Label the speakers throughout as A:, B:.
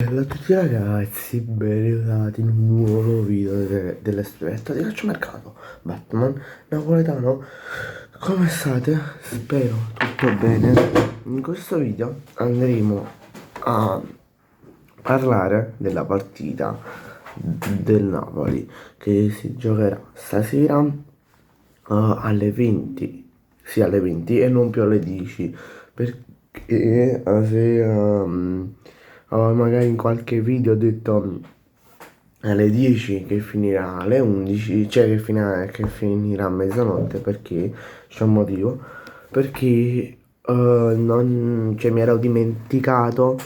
A: Bella a tutti ragazzi, benvenuti in un nuovo video dell'esperto di calciomercato Batman napoletano. Come state? Spero tutto bene. In questo video andremo a parlare della partita del Napoli che si giocherà stasera alle 20, sì alle 20 e non più alle 10, perché se magari in qualche video ho detto alle 10 che finirà alle 11, cioè che finirà a mezzanotte, perché c'è un motivo, perché cioè, mi ero dimenticato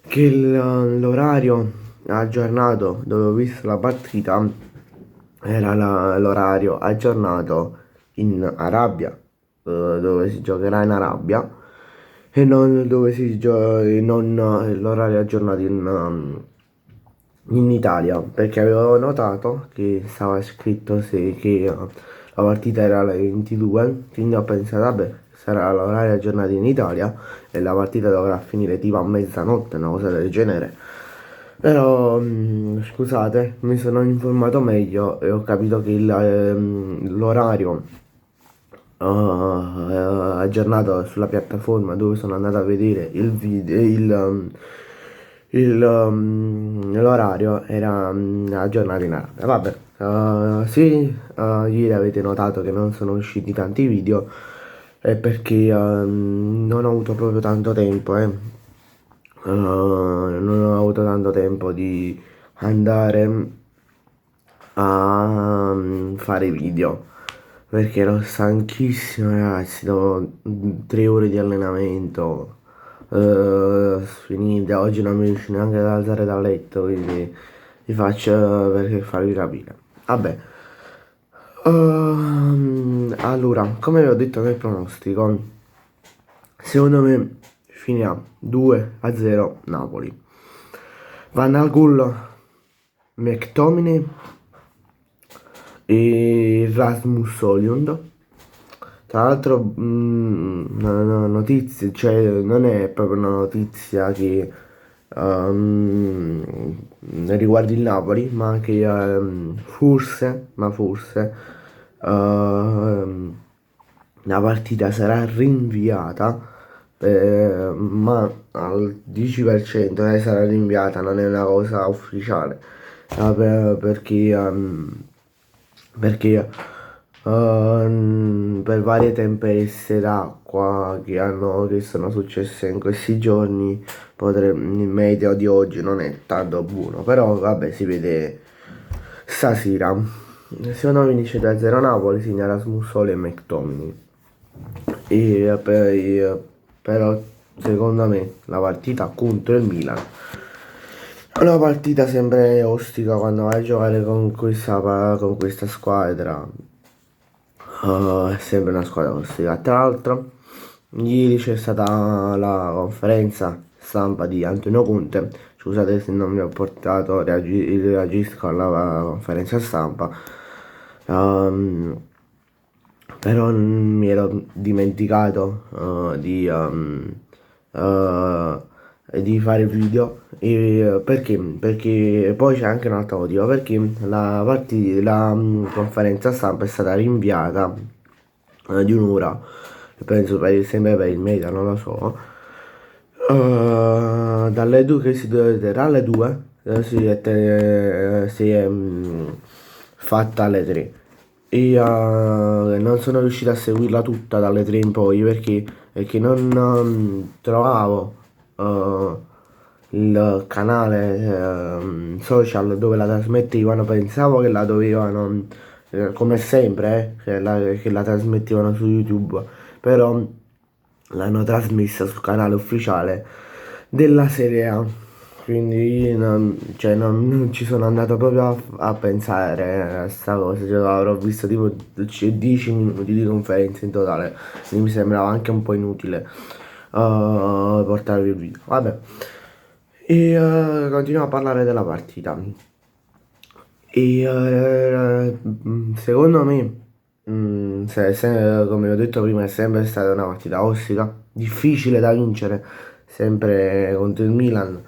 A: che l'orario aggiornato dove ho visto la partita era l'orario aggiornato in Arabia, dove si giocherà in Arabia, e non dove si gioca, non l'orario aggiornato in Italia, perché avevo notato che stava scritto che la partita era alle 22, quindi ho pensato, vabbè, sarà l'orario aggiornato in Italia e la partita dovrà finire tipo a mezzanotte, una cosa del genere. Però, scusate, mi sono informato meglio e ho capito che l'orario aggiornato sulla piattaforma dove sono andato a vedere il video, l'orario era aggiornato in Arabia. Vabbè, se ieri avete notato che non sono usciti tanti video è perché non ho avuto proprio tanto tempo, non ho avuto tanto tempo di andare a fare video perché ero stanchissimo ragazzi, dopo 3 ore di allenamento finite. Oggi non mi riesco neanche ad alzare dal letto, quindi vi faccio per farvi capire. Vabbè, allora, come vi ho detto nel pronostico, secondo me finirà 2-0 Napoli. Van al gol McTominay e Rasmus Højlund. Tra l'altro, una notizia, cioè non è proprio una notizia che riguarda il Napoli, ma anche forse la partita sarà rinviata, ma al 10% sarà rinviata, non è una cosa ufficiale, perché per varie tempeste d'acqua che sono successe in questi giorni, il meteo di oggi non è tanto buono, però vabbè, si vede stasera. Secondo me vince 2-0 Napoli, segna Rasmus Sole e McTominay. Però secondo me la partita contro il Milan è una partita sempre ostica quando vai a giocare con questa squadra. È sempre una squadra ostica. Tra l'altro, ieri c'è stata la conferenza stampa di Antonio Conte. Scusate se non vi ho portato, reagisco alla conferenza stampa. Però mi ero dimenticato di fare il video. Perché? Perché poi c'è anche un altro motivo, perché la conferenza stampa è stata rinviata di un'ora, penso sempre per il media, non lo so. Dalle 2 che si terrà alle 2, si è fatta alle 3 e non sono riuscito a seguirla tutta dalle 3 in poi, perché non trovavo il canale social dove la trasmettevano. Pensavo che la dovevano, come sempre, che la trasmettevano su YouTube, però l'hanno trasmessa sul canale ufficiale della Serie A. Quindi cioè, non ci sono andato proprio a pensare a sta cosa, cioè, avrò visto tipo 10 minuti di conferenza in totale, quindi mi sembrava anche un po' inutile portarvi il video. Vabbè, e continuiamo a parlare della partita. E secondo me, come ho detto prima, è sempre stata una partita ostica, difficile da vincere, sempre contro il Milan.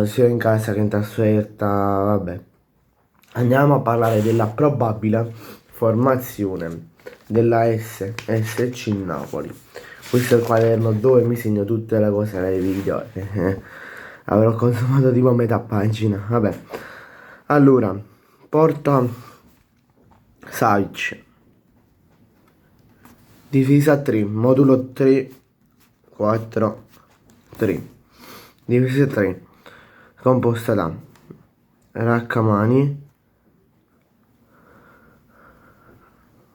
A: sia in casa che in trasferta, vabbè. Andiamo a parlare della probabile formazione della SC Napoli. Questo è il quaderno dove mi segno tutte le cose dei video. Avrò consumato tipo metà pagina. Vabbè. Allora, porta Savic. Divisa 3, modulo 3, 4, 3. Divisa 3. Composta da Raccamani,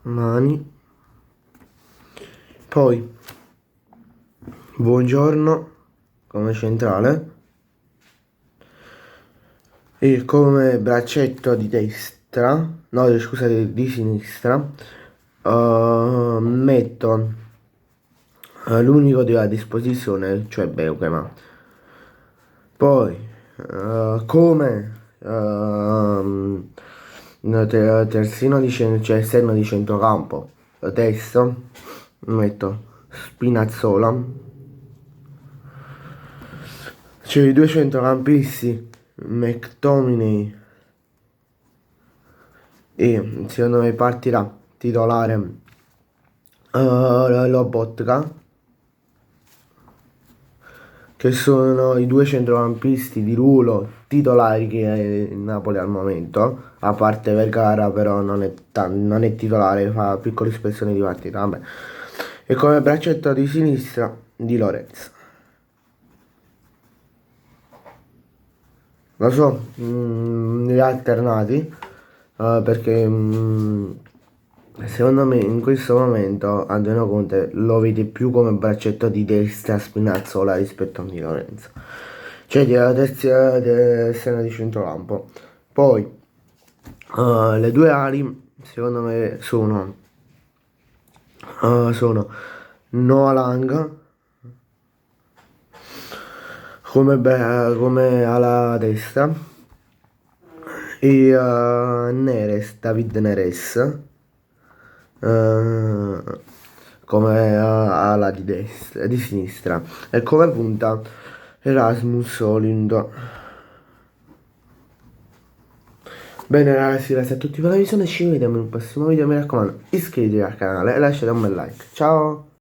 A: Mani, poi Buongiorno come centrale e come braccetto di destra, no scusate di sinistra, metto l'unico a disposizione, cioè Beukema. Poi come terzino di cioè esterno di centrocampo destro metto Spinazzola. C'è i due centrocampisti McTominay e secondo me partirà titolare Lobotka, che sono i due centrocampisti di ruolo titolari che è il Napoli al momento, a parte Vergara però non è titolare, fa piccole ispezioni di partita, vabbè. E come braccetto di sinistra Di Lorenzo. Lo so, li ha alternati, perché secondo me in questo momento Antonio Conte lo vede più come braccetto di destra Spinazzola rispetto a Di Lorenzo. Cioè di terza esterna di centrocampo. Poi le due ali secondo me sono Noah Lang come ala destra e Neres, David Neres come ala di destra, di sinistra e come punta Erasmus Olindo. Bene ragazzi, grazie a tutti per la visione, ci vediamo in un prossimo video, mi raccomando iscrivetevi al canale e lasciate un bel like. Ciao!